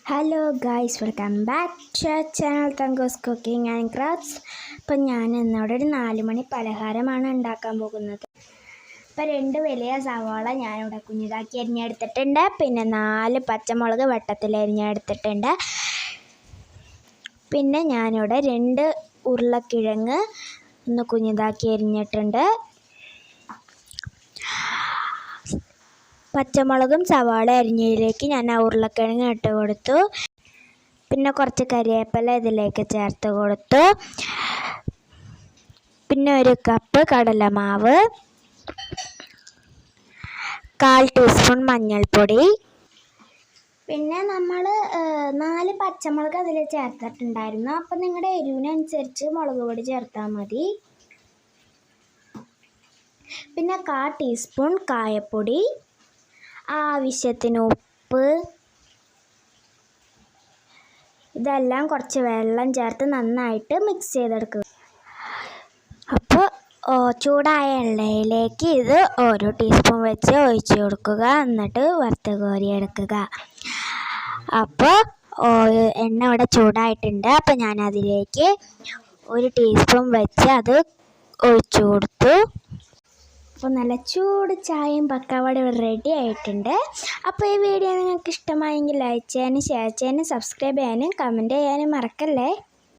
Hello guys, welcome back to channel Thangu's cooking and crafts. ഇപ്പം ഞാൻ ഇന്നോടെ ഒരു 4 മണി പലഹാരമാണ് ഉണ്ടാക്കാൻ പോകുന്നത്. ഇപ്പം 2 വലിയ സവാള ഞാനിവിടെ കുഞ്ഞിതാക്കി അരിഞ്ഞെടുത്തിട്ടുണ്ട്. പിന്നെ 4 പച്ചമുളക് വട്ടത്തിൽ അരിഞ്ഞെടുത്തിട്ടുണ്ട്. പിന്നെ ഞാനിവിടെ 2 ഉരുളക്കിഴങ്ങ് ഒന്ന് കുഞ്ഞിതാക്കി അരിഞ്ഞിട്ടുണ്ട്. പച്ചമുളകും സവാള അരിഞ്ഞതിലേക്ക് ഞാൻ ആ ഉരുളക്കിഴങ്ങ് ഇട്ട് കൊടുത്തു. പിന്നെ കുറച്ച് കരിവേപ്പില ഇതിലേക്ക് ചേർത്ത് കൊടുത്തു. പിന്നെ 1 കപ്പ് കടലമാവ്, 1/4 ടീസ്പൂൺ മഞ്ഞൾപ്പൊടി. പിന്നെ നമ്മൾ 4 പച്ചമുളക് അതിൽ ചേർത്തിട്ടുണ്ടായിരുന്നു. അപ്പം നിങ്ങളുടെ എരിവിനനുസരിച്ച് മുളക് പൊടി ചേർത്താൽ മതി. പിന്നെ 1/4 ടീസ്പൂൺ കായപ്പൊടി, ആവശ്യത്തിന് ഉപ്പ്. ഇതെല്ലാം കുറച്ച് വെള്ളം ചേർത്ത് നന്നായിട്ട് മിക്സ് ചെയ്തെടുക്കുക. അപ്പോൾ ചൂടായ എണ്ണയിലേക്ക് ഇത് ഓരോ ടീസ്പൂൺ വെച്ച് ഒഴിച്ച് കൊടുക്കുക. എന്നിട്ട് വറുത്ത് കോരിയെടുക്കുക. അപ്പോൾ എണ്ണ ഇവിടെ ചൂടായിട്ടുണ്ട്. അപ്പോൾ ഞാനതിലേക്ക് 1 ടീസ്പൂൺ വെച്ച് അത് ഒഴിച്ചു കൊടുത്തു. അപ്പോൾ നല്ല ചൂട് ചായയും പക്കാവടയും റെഡി ആയിട്ടുണ്ട്. അപ്പോൾ ഈ വീഡിയോ നിങ്ങൾക്ക് ഇഷ്ടമായെങ്കിൽ ലൈക്ക് ചെയ്യാനും ഷെയർ ചെയ്യാനും സബ്സ്ക്രൈബ് ചെയ്യാനും കമൻറ്റ് ചെയ്യാനും മറക്കല്ലേ.